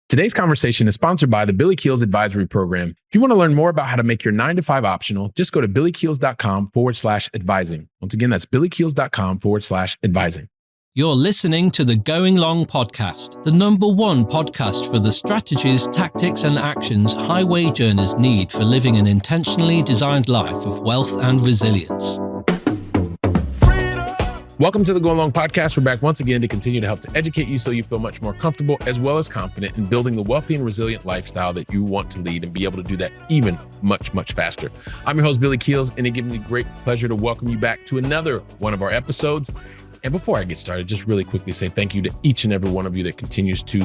Today's conversation is sponsored by the Billy Keels Advisory Program. If you want to learn more about how to make your 9 to 5 optional, just go to billykeels.com/advising. Once again, that's billykeels.com/advising. You're listening to the Going Long podcast, the #1 podcast for the strategies, tactics, and actions high wage earners need for living an intentionally designed life of wealth and resilience. Welcome to the Going Long podcast. We're back once again to continue to help to educate you so you feel much more comfortable as well as confident in building the wealthy and resilient lifestyle that you want to lead and be able to do that even much, much faster. I'm your host, Billy Keels, and it gives me great pleasure to welcome you back to another one of our episodes. And before I get started, just really quickly say thank you to each and every one of you that continues to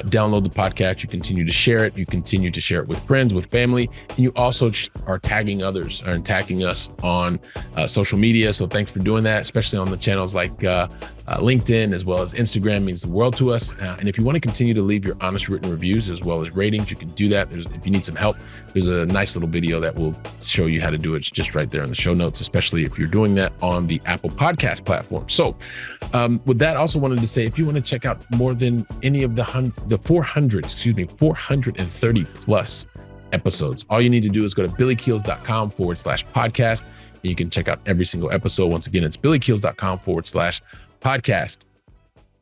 download the podcast. You continue to share it. You continue to share it with friends, with family, and you also are tagging others and tagging us on social media. So thanks for doing that, especially on the channels like LinkedIn as well as Instagram. It means the world to us. And if you want to continue to leave your honest written reviews as well as ratings, you can do that. If you need some help, there's a nice little video that will show you how to do it. It's just right there in the show notes, especially if you're doing that on the Apple Podcast platform. So with that, also wanted to say, if you want to check out more than any of the 430 plus episodes, all you need to do is go to billykeels.com/podcast. And you can check out every single episode. Once again, it's billykeels.com/podcast.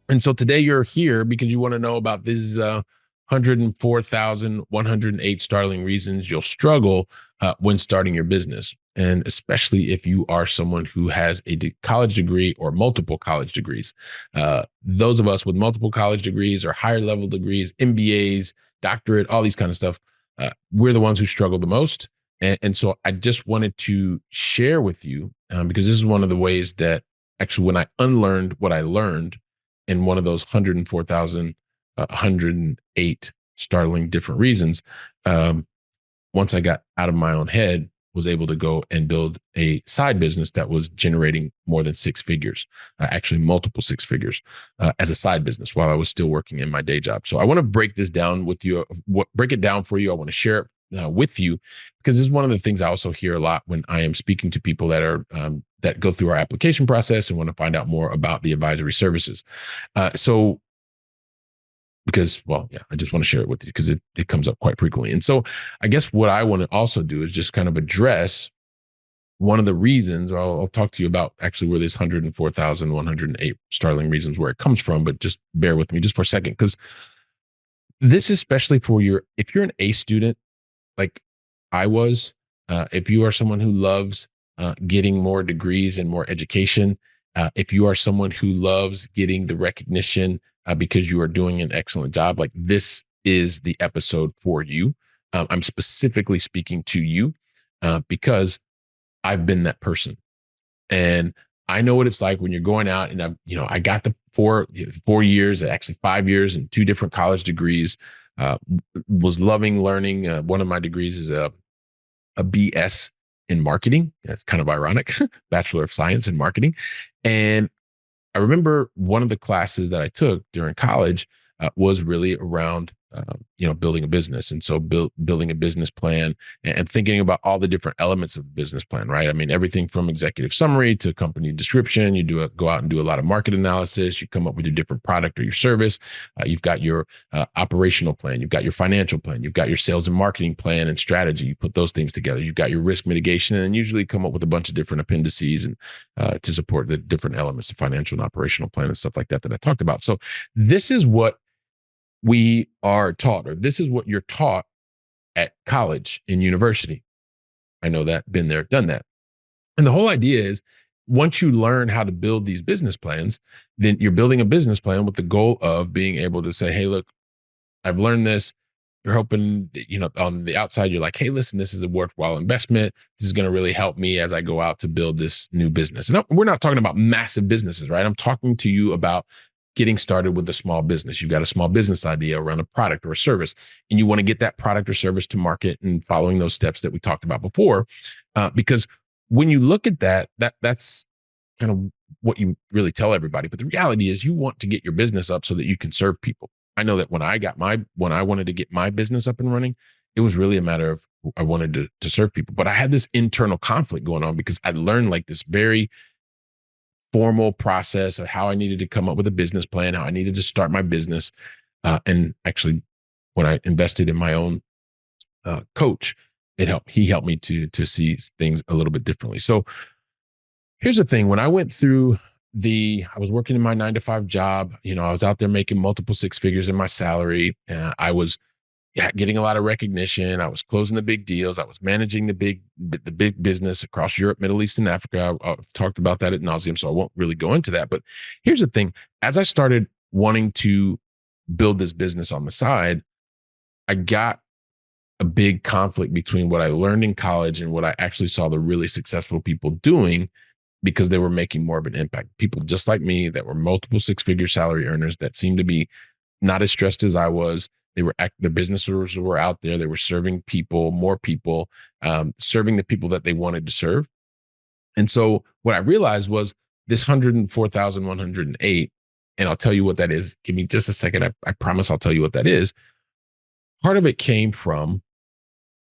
And so today you're here because you want to know about these 104,108 startling reasons you'll struggle when starting your business. And especially if you are someone who has a college degree or multiple college degrees. Those of us with multiple college degrees or higher level degrees, MBAs, doctorate, all these kind of stuff, we're the ones who struggle the most. And so I just wanted to share with you, because this is one of the ways that actually when I unlearned what I learned in one of those 104,108 startling different reasons, once I got out of my own head, was able to go and build a side business that was generating more than 6 figures, actually multiple 6 figures as a side business while I was still working in my day job. So I want to break this down with you, break it down for you. I want to share it with you because this is one of the things I also hear a lot when I am speaking to people that are that go through our application process and want to find out more about the advisory services. Because, well, yeah, I just want to share it with you because it comes up quite frequently. And so I guess what I want to also do is just kind of address one of the reasons, or I'll talk to you about actually where this 104,108 startling reasons, where it comes from, but just bear with me just for a second, because this is especially for if you're an A student, like I was, if you are someone who loves getting more degrees and more education, if you are someone who loves getting the recognition because you are doing an excellent job, like this is the episode for you. I'm specifically speaking to you because I've been that person. And I know what it's like when you're going out and I got the 4 years, actually 5 years and 2 different college degrees, was loving learning. One of my degrees is a BS in marketing. That's kind of ironic, Bachelor of Science in Marketing. And I remember one of the classes that I took during college was really around, building a business. And so building a business plan and thinking about all the different elements of the business plan, right? I mean, everything from executive summary to company description. You go out and do a lot of market analysis. You come up with your different product or your service. You've got your operational plan. You've got your financial plan. You've got your sales and marketing plan and strategy. You put those things together. You've got your risk mitigation, and then usually come up with a bunch of different appendices and to support the different elements of financial and operational plan and stuff like that I talked about. So this is what we are taught, or this is what you're taught at college and university. I know that, been there, done that. And the whole idea is once you learn how to build these business plans, then you're building a business plan with the goal of being able to say, hey, look, I've learned this. You're hoping, on the outside, you're like, hey, listen, this is a worthwhile investment. This is going to really help me as I go out to build this new business. And we're not talking about massive businesses, right? I'm talking to you about getting started with a small business. You've got a small business idea around a product or a service, and you want to get that product or service to market and following those steps that we talked about before. Because when you look at that's kind of what you really tell everybody. But the reality is you want to get your business up so that you can serve people. I know that when I wanted to get my business up and running, it was really a matter of I wanted to serve people. But I had this internal conflict going on because I learned like this very formal process of how I needed to come up with a business plan, how I needed to start my business. And actually when I invested in my own coach, he helped me to see things a little bit differently. So here's the thing: when I went through I was working in my 9 to 5 job. I was out there making multiple six figures in my salary. I was getting a lot of recognition. I was closing the big deals. I was managing the big business across Europe, Middle East, and Africa. I've talked about that ad nauseum, so I won't really go into that. But here's the thing: as I started wanting to build this business on the side, I got a big conflict between what I learned in college and what I actually saw the really successful people doing, because they were making more of an impact. People just like me that were multiple six-figure salary earners that seemed to be not as stressed as I was. Their businesses were out there. They were serving people, more people, serving the people that they wanted to serve. And so what I realized was this 104,108, and I'll tell you what that is. Give me just a second. I promise I'll tell you what that is. Part of it came from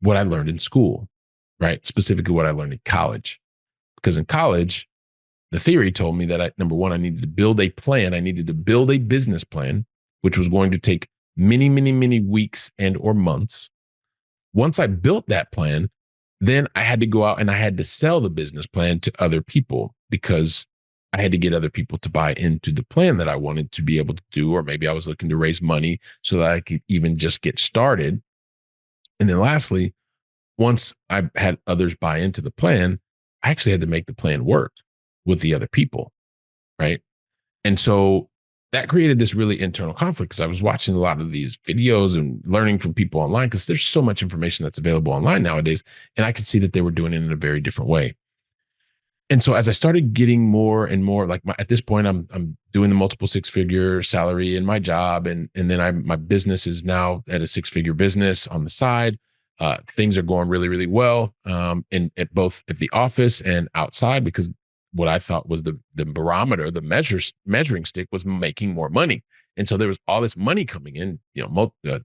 what I learned in school, right? Specifically what I learned in college. Because in college, the theory told me that number one, I needed to build a plan. I needed to build a business plan, which was going to take many, many, many weeks and or months. Once I built that plan, then I had to go out and I had to sell the business plan to other people, because I had to get other people to buy into the plan that I wanted to be able to do, or maybe I was looking to raise money so that I could even just get started. And then lastly, once I had others buy into the plan, I actually had to make the plan work with the other people, right? And so that created this really internal conflict, because I was watching a lot of these videos and learning from people online, because there's so much information that's available online nowadays. And I could see that they were doing it in a very different way. And so as I started getting more and more, like at this point, I'm doing the multiple six-figure salary in my job, and then my business is now at a six-figure business on the side. Things are going really, really well, in at both at the office and outside, because what I thought was the barometer, the measuring stick, was making more money. And so there was all this money coming in,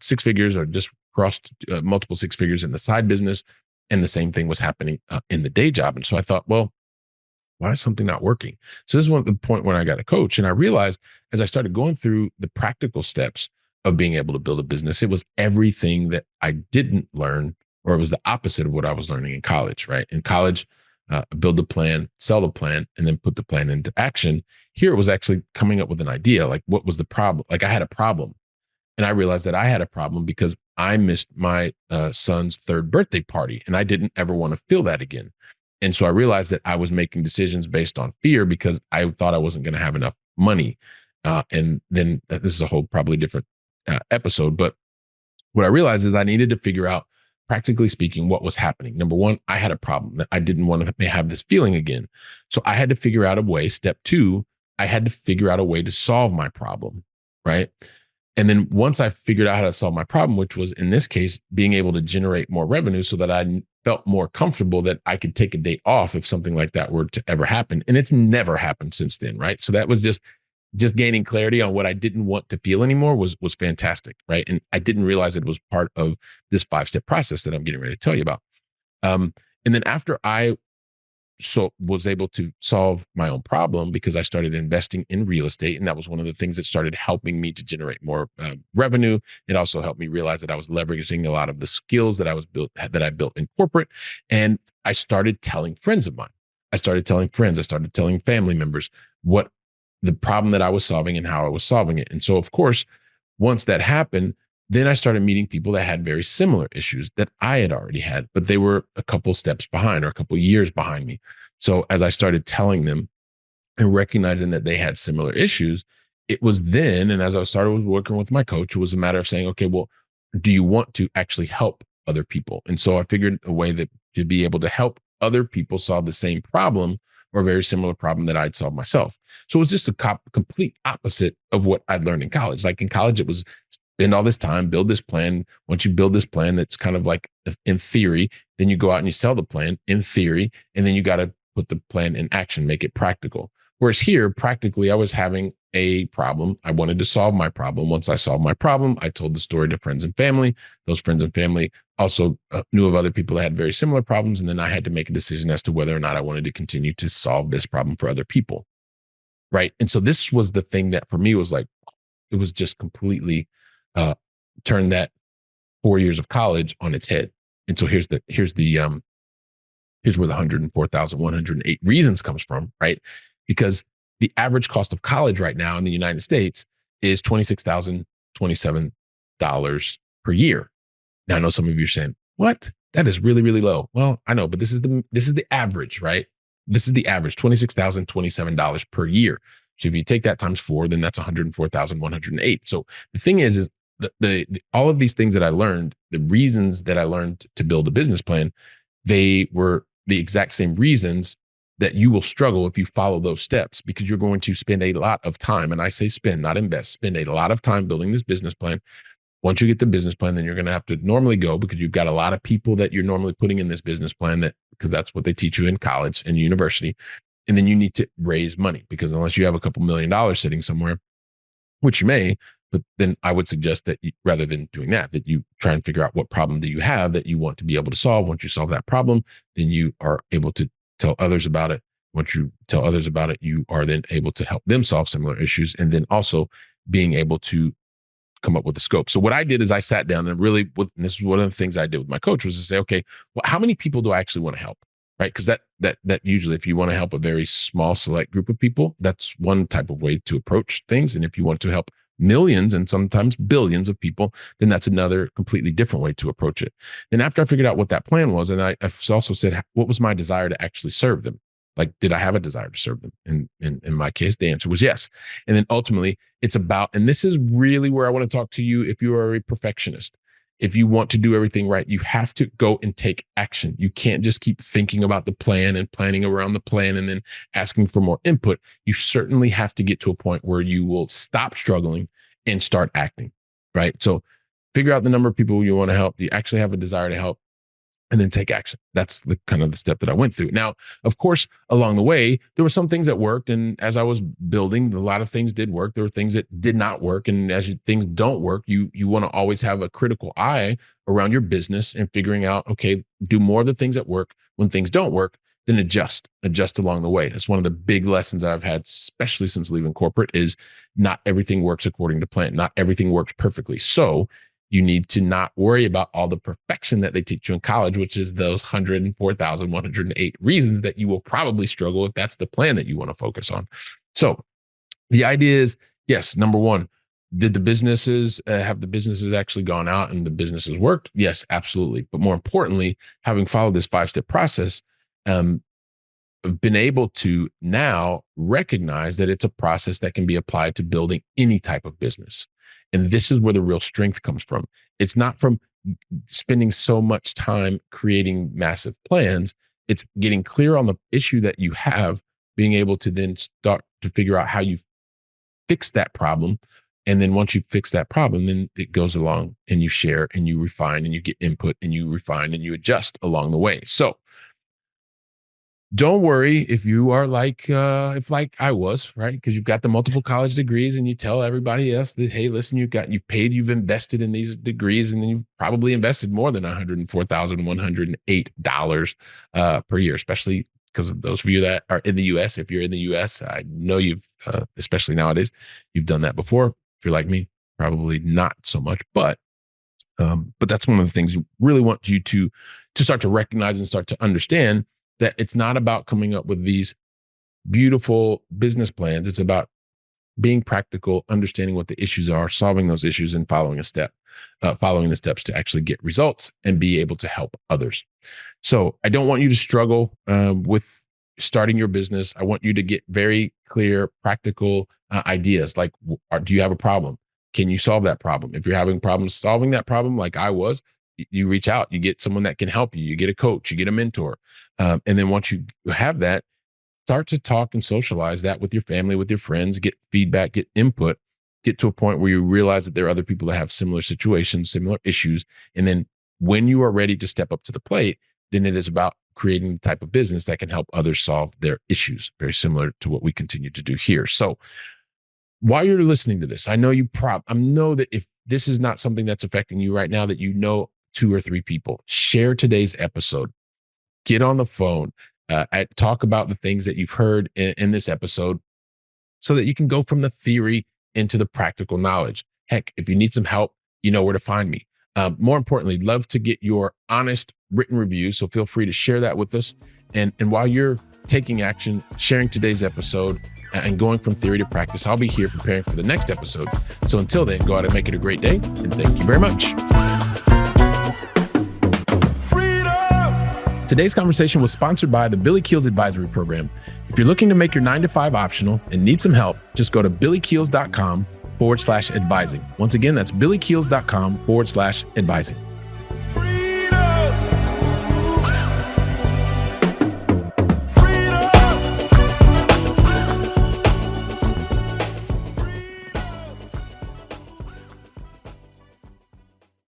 six figures, or just crossed multiple six figures in the side business, and the same thing was happening in the day job. And so I thought, well, why is something not working? So this is one of the point when I got a coach, and I realized as I started going through the practical steps of being able to build a business, it was everything that I didn't learn, or it was the opposite of what I was learning in college, right? In college, build the plan, sell the plan, and then put the plan into action. Here it was actually coming up with an idea. Like, what was the problem? Like, I had a problem. And I realized that I had a problem because I missed my son's third birthday party, and I didn't ever want to feel that again. And so I realized that I was making decisions based on fear, because I thought I wasn't going to have enough money. And then this is a whole probably different episode. But what I realized is I needed to figure out, practically speaking, what was happening. Number one, I had a problem that I didn't want to have this feeling again. So I had to figure out a way. Step two, I had to figure out a way to solve my problem, right? And then once I figured out how to solve my problem, which was in this case, being able to generate more revenue so that I felt more comfortable that I could take a day off if something like that were to ever happen. And it's never happened since then, right? So that was just gaining clarity on what I didn't want to feel anymore was fantastic, right? And I didn't realize it was part of this 5-step process that I'm getting ready to tell you about. And then after I was able to solve my own problem, because I started investing in real estate, and that was one of the things that started helping me to generate more revenue. It also helped me realize that I was leveraging a lot of the skills that I built in corporate, and I started telling friends of mine. I started telling friends. I started telling family members what the problem that I was solving and how I was solving it. And so, of course, once that happened, then I started meeting people that had very similar issues that I had already had, but they were a couple steps behind, or a couple years behind me. So as I started telling them and recognizing that they had similar issues, it was then, and as I started working with my coach, it was a matter of saying, okay, well, do you want to actually help other people? And so I figured a way that to be able to help other people solve the same problem, or a very similar problem that I'd solved myself. So it was just a complete opposite of what I'd learned in college. Like in college, it was spend all this time, build this plan. Once you build this plan, that's kind of like in theory, then you go out and you sell the plan in theory, and then you got to put the plan in action, make it practical. Whereas here, practically, I was having a problem. I wanted to solve my problem. Once I solved my problem, I told the story to friends and family. Those friends and family also knew of other people that had very similar problems. And then I had to make a decision as to whether or not I wanted to continue to solve this problem for other people. Right. And so this was the thing that for me was like, it was just completely turned that 4 years of college on its head. And so here's where the 104,108 reasons comes from, right? Because the average cost of college right now in the United States is $26,027 per year. Now I know some of you are saying, "What? That is really, really low." Well, I know, but this is the average, right? This is the average, $26,027 per year. So if you take that times four, then that's 104,108. So the thing is all of these things that I learned, the reasons that I learned to build a business plan, they were the exact same reasons that you will struggle if you follow those steps, because you're going to spend a lot of time. And I say spend, not invest, spend a lot of time building this business plan. Once you get the business plan, then you're going to have to normally go, because you've got a lot of people that you're normally putting in this business plan, that because that's what they teach you in college and university. And then you need to raise money, because unless you have a couple $1,000,000 sitting somewhere, which you may, but then I would suggest that rather than doing that, that you try and figure out what problem do you have that you want to be able to solve. Once you solve that problem, then you are able to tell others about it. Once you tell others about it, you are then able to help them solve similar issues. And then also being able to come up with the scope. So what I did is I sat down and really, and this is one of the things I did with my coach, was to say, okay, well, how many people do I actually want to help? Right. Because that usually, if you want to help a very small select group of people, that's one type of way to approach things. And if you want to help millions and sometimes billions of people, then that's another completely different way to approach it. Then after I figured out what that plan was, and I also said, what was my desire to actually serve them? Like, did I have a desire to serve them? And in my case, the answer was yes. And then ultimately, it's about, and this is really where I want to talk to you if you are a perfectionist. If you want to do everything right, you have to go and take action. You can't just keep thinking about the plan and planning around the plan and then asking for more input. You certainly have to get to a point where you will stop struggling and start acting, right? So figure out the number of people you want to help. You actually have a desire to help, and then take action. That's the kind of the step that I went through. Now, of course, along the way, there were some things that worked. And as I was building, a lot of things did work. There were things that did not work. And as things don't work, you want to always have a critical eye around your business and figuring out, okay, do more of the things that work. When things don't work, then adjust along the way. That's one of the big lessons that I've had, especially since leaving corporate, is not everything works according to plan. Not everything works perfectly. So you need to not worry about all the perfection that they teach you in college, which is those 104,108 reasons that you will probably struggle if that's the plan that you want to focus on. So the idea is, yes, number one, did the businesses have the businesses actually gone out and the businesses worked? Yes, absolutely. But more importantly, having followed this 5-step process, I've been able to now recognize that it's a process that can be applied to building any type of business. And this is where the real strength comes from. It's not from spending so much time creating massive plans. It's getting clear on the issue that you have, being able to then start to figure out how you fix that problem. And then once you fix that problem, then it goes along and you share and you refine and you get input and you refine and you adjust along the way. So don't worry if you are if like I was, right? Because you've got the multiple college degrees and you tell everybody else that, hey, listen, you've invested in these degrees, and then you've probably invested more than $104,108 per year, especially because of those of you that are in the US. If you're in the US, I know you've, especially nowadays, you've done that before. If you're like me, probably not so much, but that's one of the things you really want you to start to recognize and start to understand, that it's not about coming up with these beautiful business plans. It's about being practical, understanding what the issues are, solving those issues, and following the steps to actually get results and be able to help others. So I don't want you to struggle with starting your business. I want you to get very clear, practical ideas. Like, do you have a problem? Can you solve that problem? If you're having problems solving that problem, like I was, you reach out, you get someone that can help you, you get a coach, you get a mentor. And then once you have that, start to talk and socialize that with your family, with your friends, get feedback, get input, get to a point where you realize that there are other people that have similar situations, similar issues. And then when you are ready to step up to the plate, then it is about creating the type of business that can help others solve their issues, very similar to what we continue to do here. So while you're listening to this, I know I know that if this is not something that's affecting you right now, that you know 2 or 3 people, share today's episode, get on the phone, talk about the things that you've heard in this episode, so that you can go from the theory into the practical knowledge. Heck, if you need some help, you know where to find me. More importantly, love to get your honest written review. So feel free to share that with us. And while you're taking action, sharing today's episode, and going from theory to practice, I'll be here preparing for the next episode. So until then, go out and make it a great day. And thank you very much. Today's conversation was sponsored by the Billy Keels Advisory Program. If you're looking to make your 9-to-5 optional and need some help, just go to billykeels.com/advising. Once again, that's billykeels.com/advising.